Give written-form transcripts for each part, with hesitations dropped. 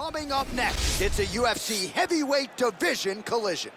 Coming up next, it's a UFC heavyweight division collision.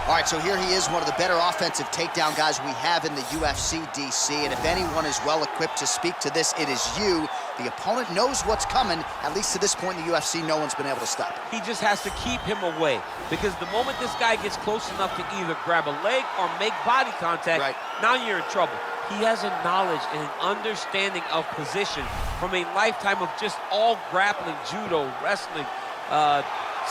All right, so here he is, one of the better offensive takedown guys we have in the UFC, DC. And if anyone is well-equipped to speak to this, it is you. The opponent knows what's coming. At least to this point in the UFC, no one's been able to stop it. He just has to keep him away, because the moment this guy gets close enough to either grab a leg or make body contact, now you're in trouble. He has a knowledge and an understanding of position from a lifetime of just all grappling, judo, wrestling,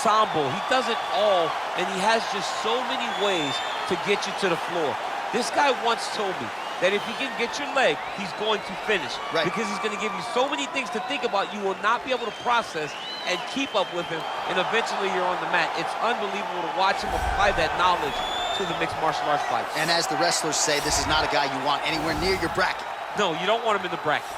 sambo. He does it all, and he has just so many ways to get you to the floor. This guy once told me that if he can get your leg, he's going to finish. Because he's going to give you so many things to think about, you will not be able to process and keep up with him, and eventually you're on the mat. It's unbelievable to watch him apply that knowledge to the mixed martial arts fight. And as the wrestlers say, this is not a guy you want anywhere near your bracket. No, you don't want him in the bracket.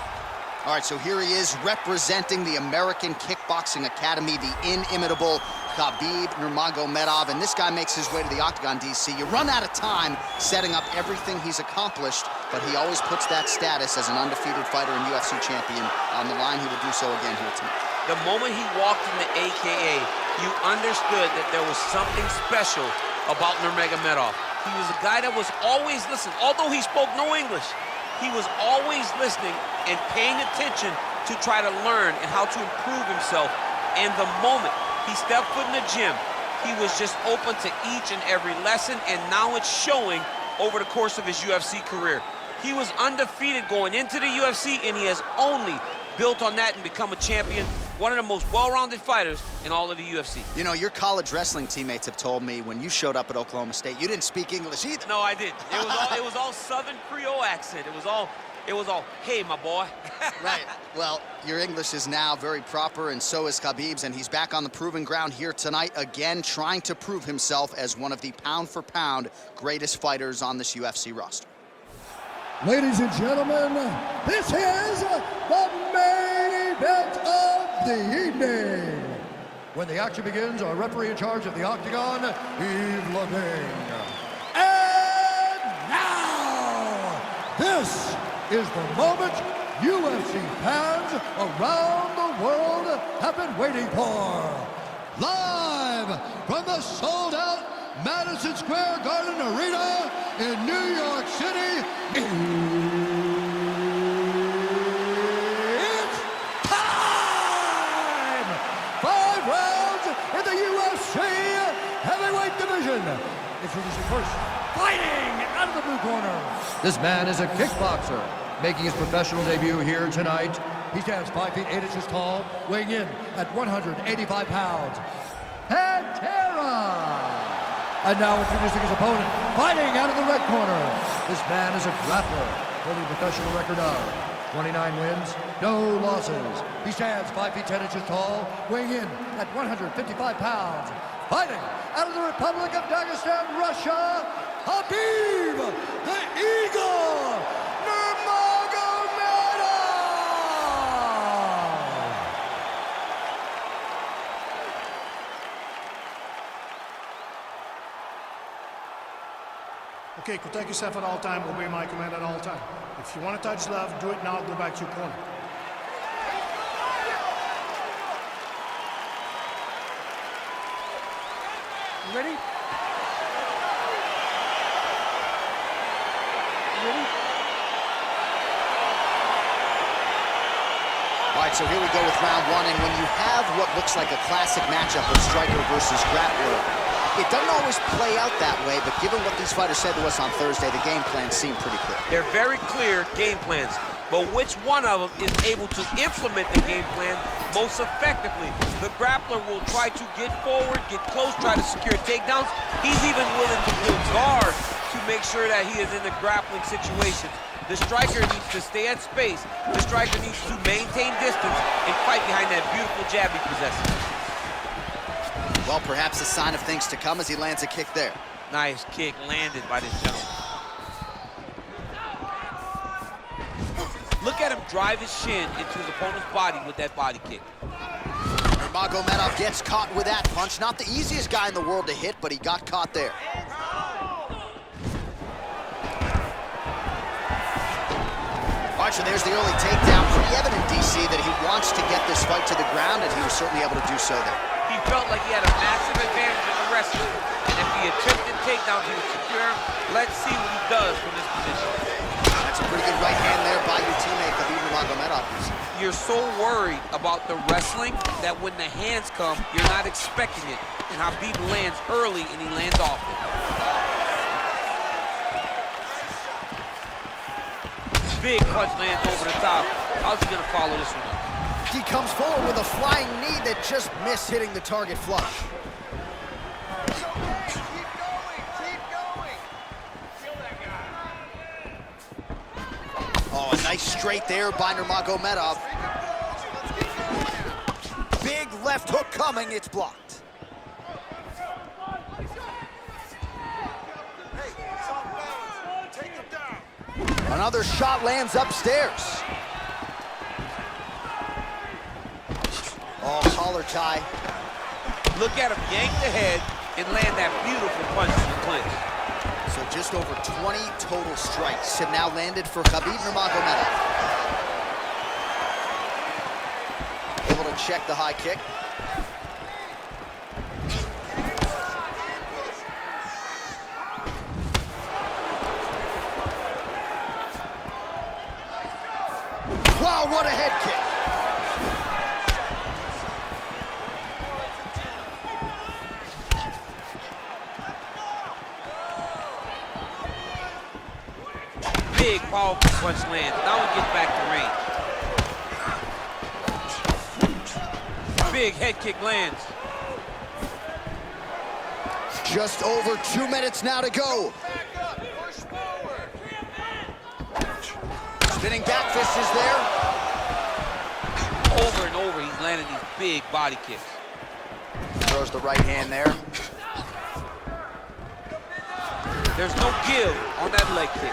All right, so here he is representing the American Kickboxing Academy, the inimitable Khabib Nurmagomedov, and this guy makes his way to the octagon, DC. You run out of time setting up everything he's accomplished, but he always puts that status as an undefeated fighter and UFC champion on the line. He will do so again here tonight. The moment he walked in the AKA, you understood that there was something special about Nurmagomedov. He was a guy that was always listening. Although he spoke no English, he was always listening and paying attention to try to learn and how to improve himself. And the moment he stepped foot in the gym, he was just open to each and every lesson, and now it's showing over the course of his UFC career. He was undefeated going into the UFC, and he has only built on that and become a champion, one of the most well-rounded fighters in all of the UFC. You know, your college wrestling teammates have told me when you showed up at Oklahoma State, you didn't speak English either. No, I didn't. It was all Southern Creole accent. It was all, hey, my boy. Right. Well, your English is now very proper, and so is Khabib's, and he's back on the proving ground here tonight, again, trying to prove himself as one of the pound-for-pound greatest fighters on this UFC roster. Ladies and gentlemen, this is the main event of the evening. When the action begins, our referee in charge of the octagon, Yves Levine. And now, this is the moment UFC fans around the world have been waiting for. Live from the sold-out Madison Square Garden Arena in New York City, it's time! 5 rounds in the UFC heavyweight division. Introducing first, fighting out of the blue corner. This man is a kickboxer, making his professional debut here tonight. He stands 5 feet 8 inches tall, weighing in at 185 pounds. Pantera! And now introducing his opponent, fighting out of the red corner. This man is a grappler, holding a professional record of 29 wins, no losses. He stands 5 feet 10 inches tall, weighing in at 155 pounds. Fighting out of the Republic of Dagestan, Russia, Khabib the Eagle Nurmagomedov! Okay, protect yourself at all time, obey my command at all time. If you want to touch left, do it now, go back to your corner. You ready? You ready? All right, so here we go with round one, and when you have what looks like a classic matchup of striker versus grappler, it doesn't always play out that way, but given what these fighters said to us on Thursday, the game plans seem pretty clear. They're very clear game plans, but which one of them is able to implement the game plan most effectively? The grappler will try to get forward, get close, try to secure takedowns. He's even willing to pull guard to make sure that he is in the grappling situation. The striker needs to stay at space. The striker needs to maintain distance and fight behind that beautiful jab he possesses. Well, perhaps a sign of things to come as he lands a kick there. Nice kick landed by this gentleman. Look at him drive his shin into his opponent's body with that body kick. Nurmagomedov gets caught with that punch. Not the easiest guy in the world to hit, but he got caught there. All right, so there's the early takedown. Pretty evident, DC, that he wants to get this fight to the ground, and he was certainly able to do so there. He felt like he had a massive advantage in the wrestling, and if he attempted takedowns, he would secure him. Let's see what he does from this position. That's a pretty good right hand there by your teammate, Khabib Nurmagomedov. You're so worried about the wrestling that when the hands come, you're not expecting it. And Khabib lands early, and he lands often. Big punch lands over the top. How's he gonna follow this one up? He comes forward with a flying knee that just missed hitting the target flush. Oh, a nice straight there by Nurmagomedov. Big left hook coming, it's blocked. Another shot lands upstairs. Oh, collar tie. Look at him yank the head and land that beautiful punch in the clinch. So just over 20 total strikes have now landed for Khabib Nurmagomedov. Able to check the high kick. Wow, what a head kick. Big, powerful punch lands. Now he gets back to range. Big head kick lands. Just over 2 minutes now to go. Spinning back fist is there. Over and over, he's landing these big body kicks. Throws the right hand there. There's no give on that leg kick.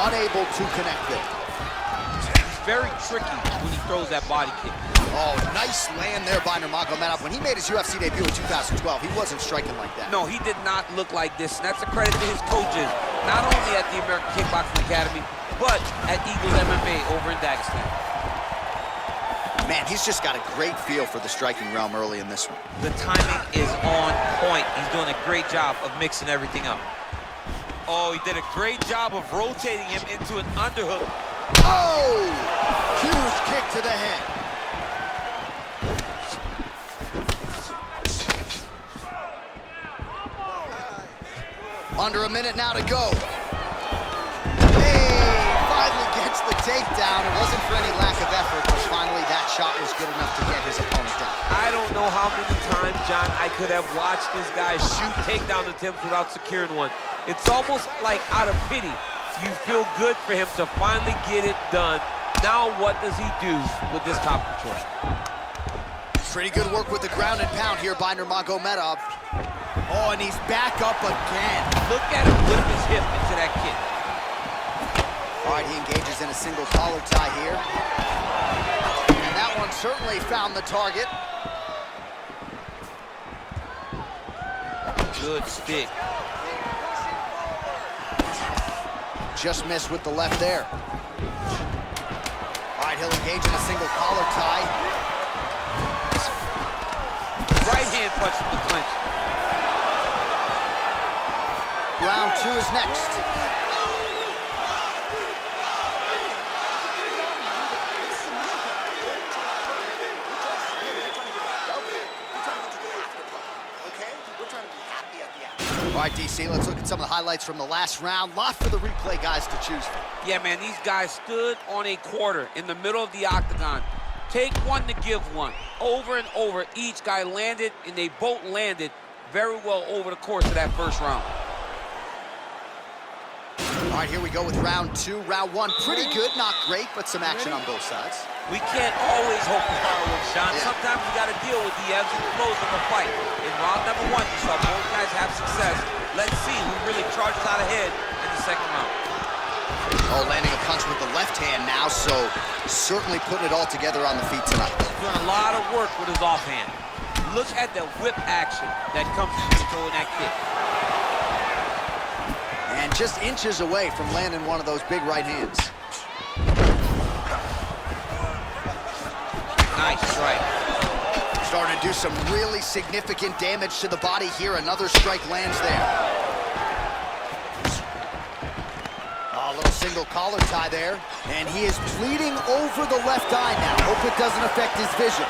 Unable to connect there. He's very tricky when he throws that body kick. Oh, nice land there by Nurmagomedov. When he made his UFC debut in 2012, he wasn't striking like that. No, he did not look like this, and that's a credit to his coaches, not only at the American Kickboxing Academy, but at Eagles MMA over in Dagestan. Man, he's just got a great feel for the striking realm early in this one. The timing is on point. He's doing a great job of mixing everything up. Oh, he did a great job of rotating him into an underhook. Oh! Huge kick to the head. Under a minute now to go. Hey, finally gets the takedown. It wasn't for any lack of effort, but finally that shot was good enough to get his opponent down. I don't know how many times, John, I could have watched this guy shoot takedown attempts without securing one. It's almost like out of pity. You feel good for him to finally get it done. Now what does he do with this top control? Pretty good work with the ground and pound here by Nurmagomedov. Oh, and he's back up again. Look at him whip his hip into that kick. All right, he engages in a single collar tie here. And that one certainly found the target. Good stick. Just missed with the left there. All right, he'll engage in a single collar tie. Right hand punch from the clinch. Round 2 is next. All right, DC, let's look at some of the highlights from the last round. Lot for the replay guys to choose from. Yeah, man, these guys stood on a quarter in the middle of the octagon. Take one to give one. Over and over, each guy landed, and they both landed very well over the course of that first round. All right, here we go with round 2. Round 1, pretty good, not great, but some action on both sides. We can't always hope for fireworks, Sean. Yeah. Sometimes we got to deal with the ebbs and flows of a fight. In round number 1, you saw both guys have success. Let's see who really charges out ahead in the second round. Oh, landing a punch with the left hand now, so certainly putting it all together on the feet tonight. Doing a lot of work with his offhand. Look at the whip action that comes from throwing that kick. And just inches away from landing one of those big right hands. Nice strike. Starting to do some really significant damage to the body here. Another strike lands there. A little single collar tie there. And he is bleeding over the left eye now. Hope it doesn't affect his vision.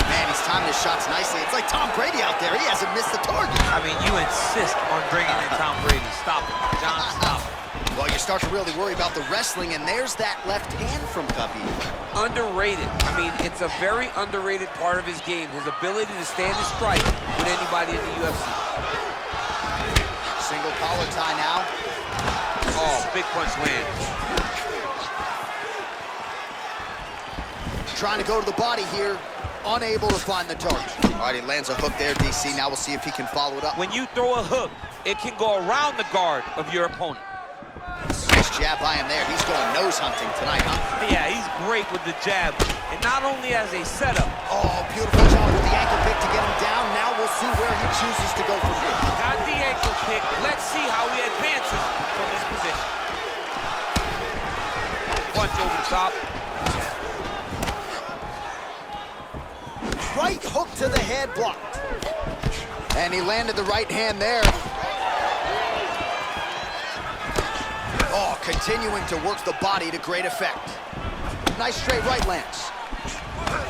Man, he's timing his shots nicely. It's like Tom Brady out there. He hasn't missed the target. I mean, you insist on bringing in Tom Brady. Stop it, John, stop it. Well, you start to really worry about the wrestling, and there's that left hand from Khabib. Underrated. I mean, it's a very underrated part of his game, his ability to stand and strike with anybody in the UFC. Single collar tie now. Oh, big punch land. Trying to go to the body here, unable to find the target. All right, he lands a hook there, DC. Now we'll see if he can follow it up. When you throw a hook, it can go around the guard of your opponent. Nice jab by him there. He's going nose hunting tonight, huh? Yeah, he's great with the jab, and not only as a setup. Oh, beautiful job with the ankle pick to get him down. Now we'll see where he chooses to go from here. Got the ankle pick. Let's see how he advances from this position. Punch over the top. Right hook to the head, blocked. And he landed the right hand there. Oh, continuing to work the body to great effect. Nice straight right lands.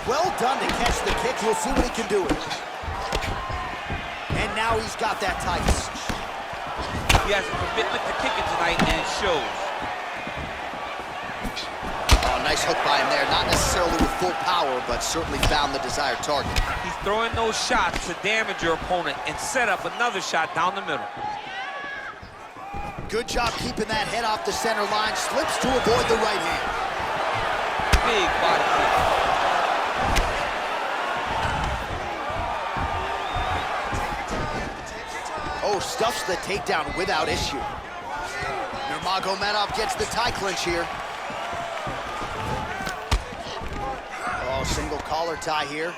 Well done to catch the kick. We'll see what he can do with it. And now he's got that tight. He has a commitment to kicking tonight, and it shows. Oh, nice hook by him there. Not necessarily with full power, but certainly found the desired target. He's throwing those shots to damage your opponent and set up another shot down the middle. Good job keeping that head off the center line. Slips to avoid the right hand. Big body kick. Oh, stuffs the takedown without issue. Nurmagomedov gets the tie clinch here. Oh, single collar tie here.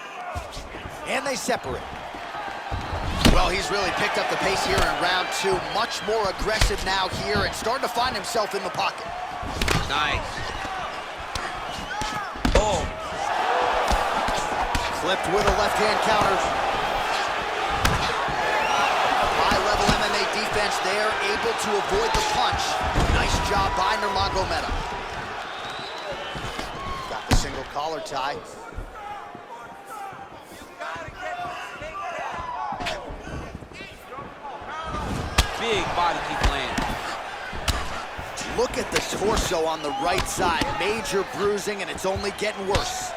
And they separate. Well, he's really picked up the pace here in round two. Much more aggressive now here and starting to find himself in the pocket. Nice. Oh. Clipped with a left-hand counter. High-level MMA defense there, able to avoid the punch. Nice job by Nurmagomedov. Got the single collar tie. Big body kick land. Look at the torso on the right side. Major bruising, and it's only getting worse.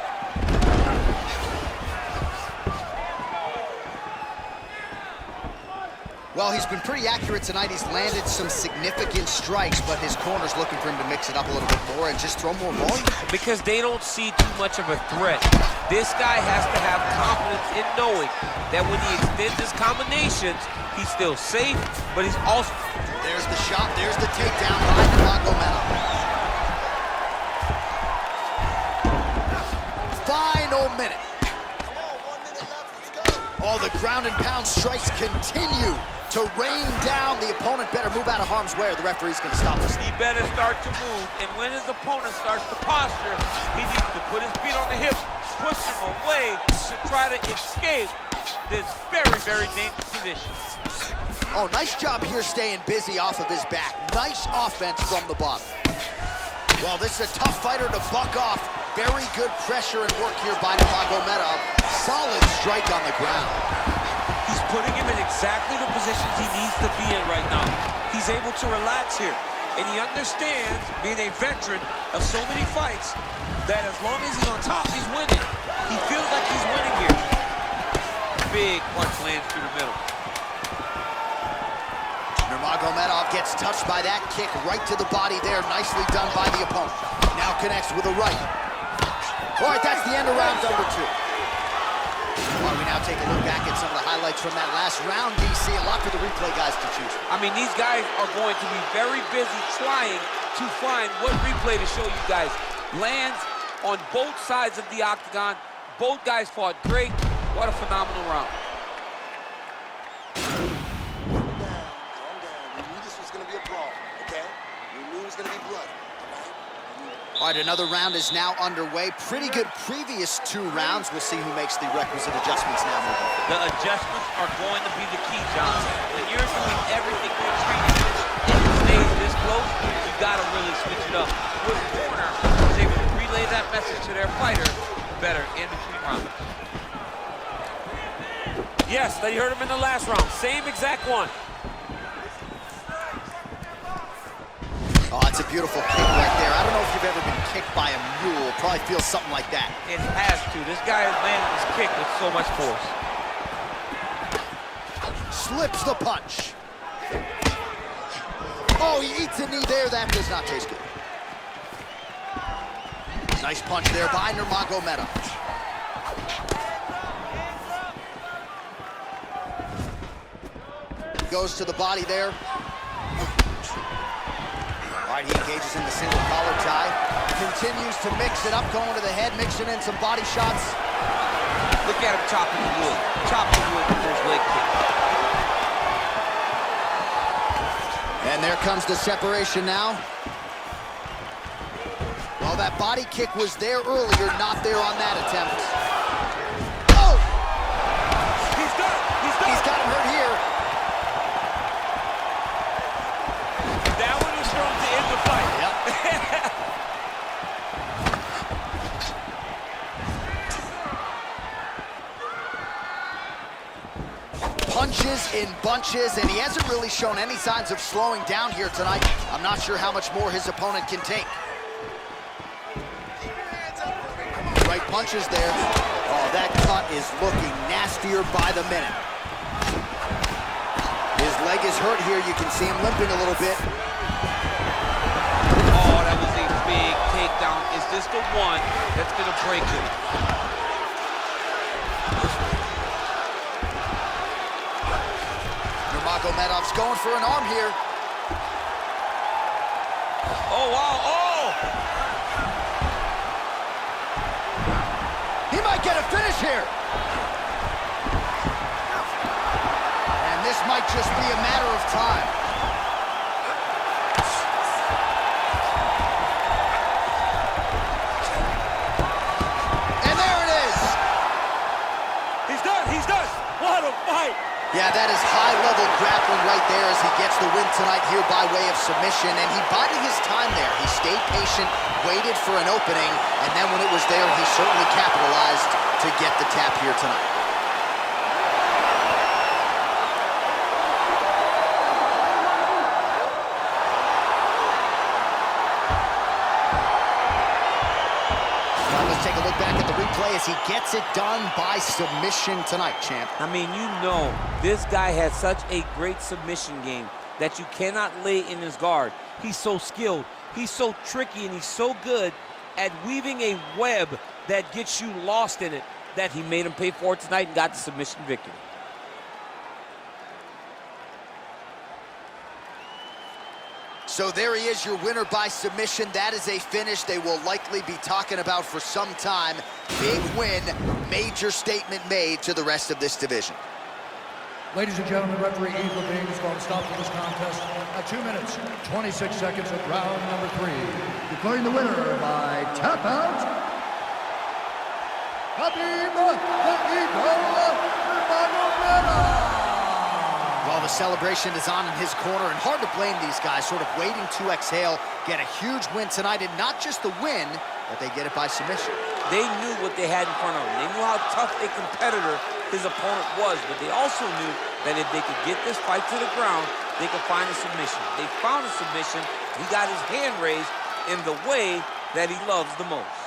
Well, he's been pretty accurate tonight. He's landed some significant strikes, but his corner's looking for him to mix it up a little bit more and just throw more volume. Because they don't see too much of a threat. This guy has to have confidence in knowing that when he extends his combinations, he's still safe, but he's also... There's the shot, there's the takedown by Nurmagomedov. Final minute. Oh, the ground and pound strikes continue to rain down. The opponent better move out of harm's way or the referee's gonna stop this. He better start to move, and when his opponent starts to posture, he needs to put his feet on the hips, push him away to try to escape this very, very dangerous position. Oh, nice job here staying busy off of his back. Nice offense from the bottom. Well, this is a tough fighter to buck off. Very good pressure and work here by Nurmagomedov. Solid strike on the ground. He's putting him in exactly the positions he needs to be in right now. He's able to relax here. And he understands, being a veteran of so many fights, that as long as he's on top, he's winning. He feels like he's winning here. Big punch lands through the middle. Nurmagomedov gets touched by that kick right to the body there. Nicely done by the opponent. Now connects with a right. All right, that's the end of round number two. All right, we now take a look back at some of the highlights from that last round, DC. A lot for the replay guys to choose. I mean, these guys are going to be very busy trying to find what replay to show you guys. Lands on both sides of the octagon. Both guys fought great. What a phenomenal round. Calm down. We knew this was going to be a brawl, okay? We knew it was going to be blood, All right, another round is now underway. Pretty good previous 2 rounds. We'll see who makes the requisite adjustments now moving forward. The adjustments are going to be the key, John. When you're doing everything you're treating and it stays this close, you got to really switch it up. With corner is able to relay that message to their fighter better in between rounds. Yes, they heard him in the last round. Same exact one. Oh, that's a beautiful kick right there. I don't know if you've ever been kicked by a mule. Probably feels something like that. It has to. This guy is landing this kick with so much force. Slips the punch. Oh, he eats a knee there. That does not taste good. Nice punch there by Nurmagomedov. Goes to the body there. All right, he engages in the single collar tie. Continues to mix it up, going to the head, mixing in some body shots. Look at him chopping the wood. Chopping the wood with his leg kick. And there comes the separation now. Well, that body kick was there earlier, not there on that attempt. Oh! He's done. He's done. He's got him hurt here. That one was thrown to end the fight. Yep. Punches in bunches, and he hasn't really shown any signs of slowing down here tonight. I'm not sure how much more his opponent can take. Right punches there. Oh, that cut is looking nastier by the minute. His leg is hurt here. You can see him limping a little bit. Oh, that was a big takedown. Is this the one that's going to break him? Nurmagomedov's going for an arm here. Oh, wow. Oh! He might get a finish here. And this might just be a matter of time. And there it is. He's done. He's done. What a fight. Yeah, that is high-level grappling right there as he gets the win tonight here by way of submission. And he bided his time there. He stayed patient, waited for an opening, and then when it was there, he certainly capitalized to get the tap here tonight. Now let's take a look back at the replay as he gets it done by submission tonight, champ. I mean, you know, this guy has such a great submission game that you cannot lay in his guard. He's so skilled, he's so tricky, and he's so good at weaving a web that gets you lost in it that he made him pay for it tonight and got the submission victory. So there he is, your winner by submission. That is a finish they will likely be talking about for some time. Big win, major statement made to the rest of this division. Ladies and gentlemen, referee Eve Levine is going to stop for this contest at 2 minutes, 26 seconds of round number 3. Declaring the winner by tap out, Khabib Nurmagomedov. Well, the celebration is on in his corner, and hard to blame these guys, sort of waiting to exhale, get a huge win tonight, and not just the win, but they get it by submission. They knew what they had in front of them. They knew how tough a competitor his opponent was, but they also knew that if they could get this fight to the ground, they could find a submission. They found a submission. He got his hand raised in the way that he loves the most.